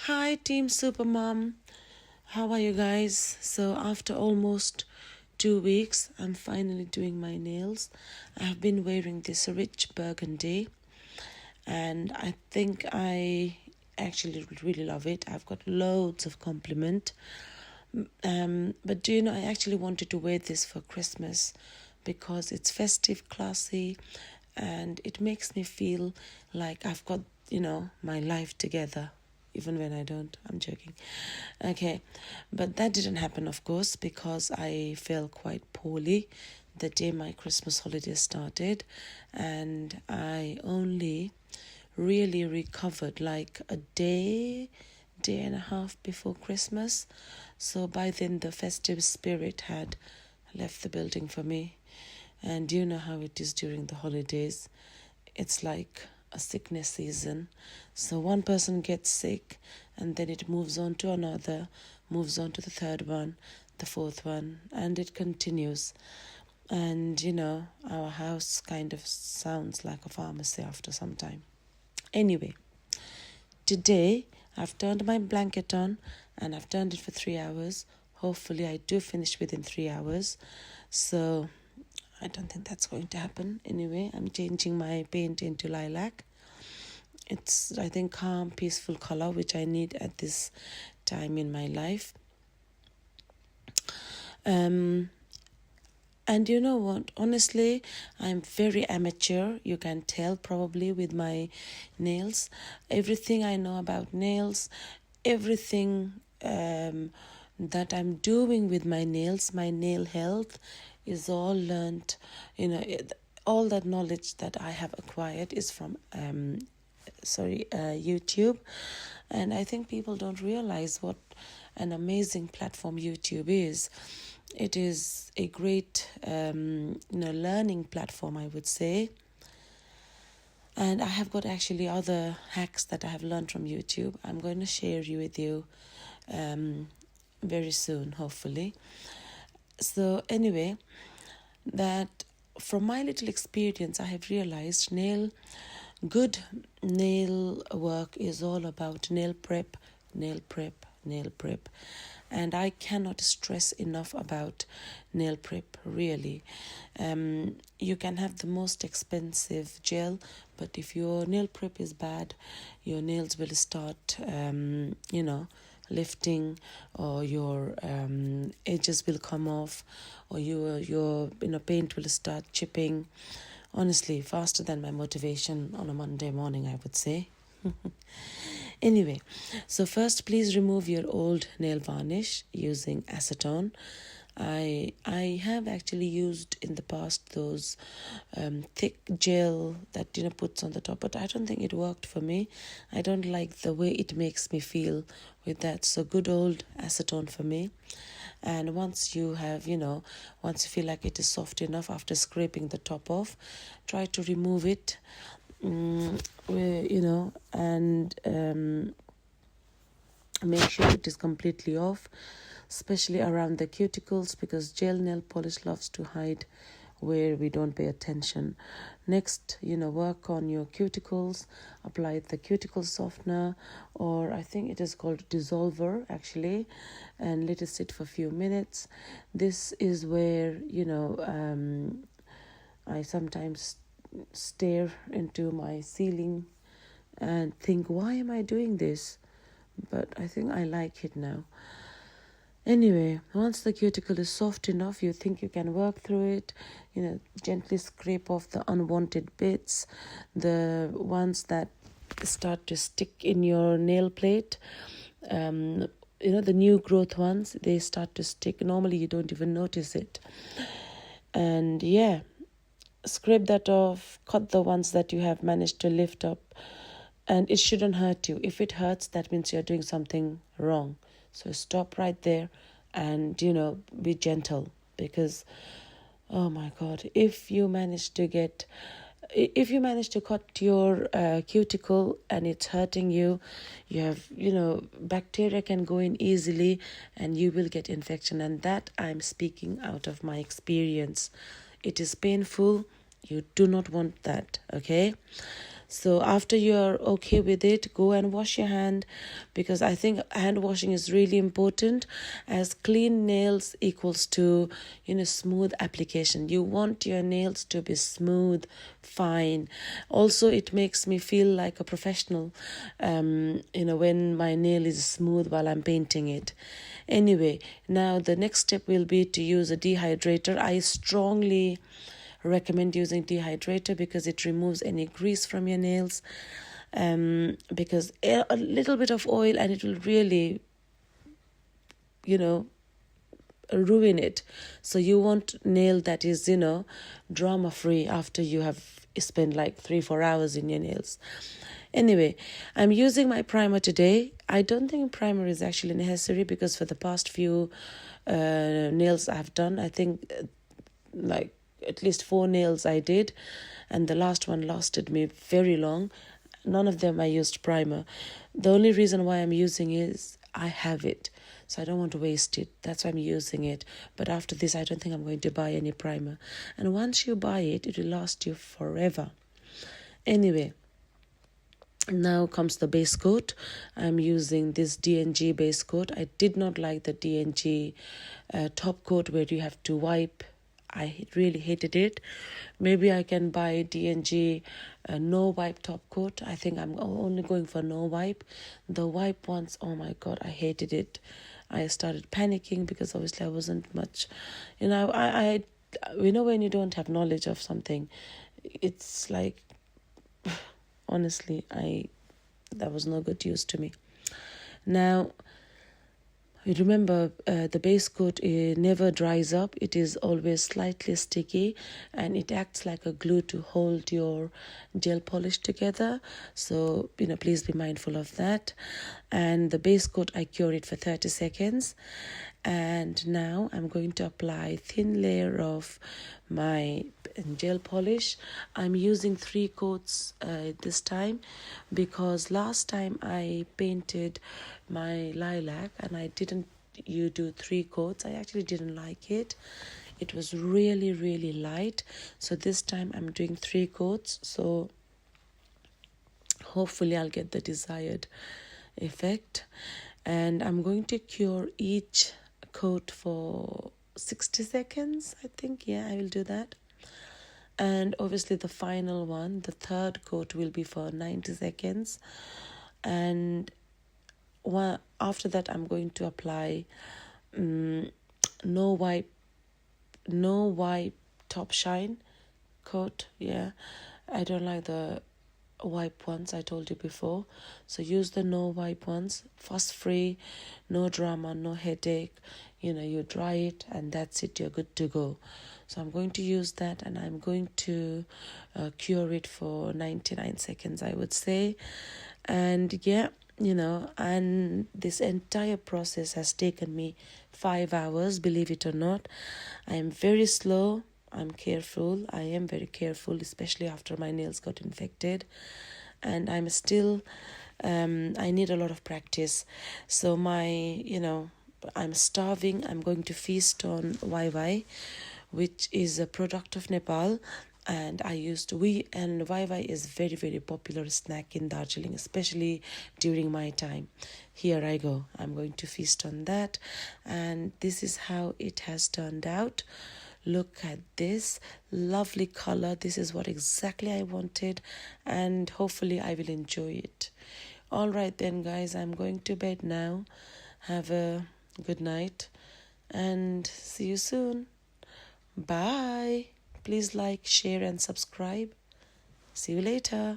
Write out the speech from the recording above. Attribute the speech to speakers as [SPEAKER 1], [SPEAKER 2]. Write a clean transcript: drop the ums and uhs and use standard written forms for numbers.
[SPEAKER 1] Hi, Team Supermom. How are you guys? So, after almost 2 weeks, I'm finally doing my nails. I have been wearing this rich burgundy, and I think I actually really love it. I've got loads of compliment. But do you know, I actually wanted to wear this for Christmas because it's festive, classy, and it makes me feel like I've got, my life together. Even when I don't, I'm joking. Okay, but that didn't happen, of course, because I felt quite poorly the day my Christmas holiday started, and I only really recovered like a day and a half before Christmas. So by then, the festive spirit had left the building for me. And you know how it is during the holidays. It's like a sickness season. So one person gets sick, and then it moves on to another, moves on to the third one, the fourth one, and it continues. And our house kind of sounds like a pharmacy after some time. Anyway, today I've turned my blanket on and I've turned it for 3 hours. Hopefully, I do finish within 3 hours. So, I don't think that's going to happen. Anyway, I'm changing my paint into lilac. It's, I think, calm, peaceful color, which I need at this time in my life. And you know what? Honestly, I'm very amateur. You can tell probably with my nails. Everything I know about nails, everything that I'm doing with my nails, my nail health, is all learned. All that knowledge that I have acquired is from YouTube. And I think people don't realize what an amazing platform YouTube is. It is a great learning platform, I would say. And I have got actually other hacks that I have learned from YouTube. I'm going to share with you very soon, hopefully. So anyway, that from my little experience, I have realized good nail work is all about nail prep, nail prep, nail prep. And I cannot stress enough about nail prep, really. You can have the most expensive gel, but if your nail prep is bad, your nails will start, lifting, or your edges will come off, or your paint will start chipping. Honestly, faster than my motivation on a Monday morning, I would say. Anyway, so first, please remove your old nail varnish using acetone. I have actually used in the past those thick gel that puts on the top, but I don't think it worked for me. I don't like the way it makes me feel with that. So good old acetone for me. And once you feel like it is soft enough after scraping the top off, try to remove it. And make sure it is completely off, especially around the cuticles, because gel nail polish loves to hide where we don't pay attention. Next, work on your cuticles, apply the cuticle softener, or I think it is called dissolver actually, and let it sit for a few minutes. This is where I sometimes stare into my ceiling and think, why am I doing this? But I think I like it now. Anyway, once the cuticle is soft enough, you think you can work through it, gently scrape off the unwanted bits, the ones that start to stick in your nail plate. The new growth ones, they start to stick. Normally, you don't even notice it. And yeah, scrape that off, cut the ones that you have managed to lift up. And it shouldn't hurt you. If it hurts, that means you're doing something wrong. So stop right there and, be gentle. Because, oh my God, if you manage to cut your cuticle and it's hurting you, you have, bacteria can go in easily and you will get infection. And that I'm speaking out of my experience. It is painful. You do not want that, okay? So after you're okay with it, go and wash your hand, because I think hand washing is really important, as clean nails equals to, smooth application. You want your nails to be smooth, fine. Also, it makes me feel like a professional, when my nail is smooth while I'm painting it. Anyway, now the next step will be to use a dehydrator. I strongly recommend using dehydrator because it removes any grease from your nails, because a little bit of oil and it will really ruin it. So you want nail that is drama free after you have spent like 3-4 hours in your nails. Anyway, I'm using my primer today. I don't think primer is actually necessary, because for the past few nails I've done, I think like at least 4 nails I did, and the last one lasted me very long. None of them I used primer. The only reason why I'm using is I have it, so I don't want to waste it. That's why I'm using it. But after this, I don't think I'm going to buy any primer. And once you buy it, it will last you forever. Anyway, now comes the base coat. I'm using this D&G base coat. I did not like the D&G top coat where you have to wipe. I really hated it. Maybe I can buy D&G no wipe top coat. I think I'm only going for no wipe. The wipe ones, oh my god, I hated it. I started panicking because obviously I wasn't much, I when you don't have knowledge of something, it's like, honestly, that was no good use to me. Now, remember, the base coat never dries up. It is always slightly sticky, and it acts like a glue to hold your gel polish together. So, please be mindful of that. And the base coat, I cure it for 30 seconds. And now I'm going to apply a thin layer of my gel polish. I'm using 3 coats this time, because last time I painted my lilac and I didn't do 3 coats. I actually didn't like it. It was really, really light. So this time I'm doing 3 coats. So hopefully I'll get the desired effect. And I'm going to cure each coat for 60 seconds, I think. Yeah, I will do that. And obviously the final one, the third coat, will be for 90 seconds. And after that, I'm going to apply no wipe top shine coat. Yeah, I don't like the wipe ones, I told you before. So use the no wipe ones, fuss free, no drama, no headache. You dry it and that's it, you're good to go. So I'm going to use that, and I'm going to cure it for 99 seconds, I would say. And yeah, and this entire process has taken me 5 hours, believe it or not. I am very slow. I'm careful. I am very careful, especially after my nails got infected. And I'm still, I need a lot of practice. So I'm starving. I'm going to feast on YY, which is a product of Nepal. And YY is very, very popular snack in Darjeeling, especially during my time. Here I go. I'm going to feast on that. And this is how it has turned out. Look at this lovely color. This is what exactly I wanted, and hopefully I will enjoy it. All right then, guys, I'm going to bed now. Have a good night and see you soon. Bye. Please like, share and subscribe. See you later.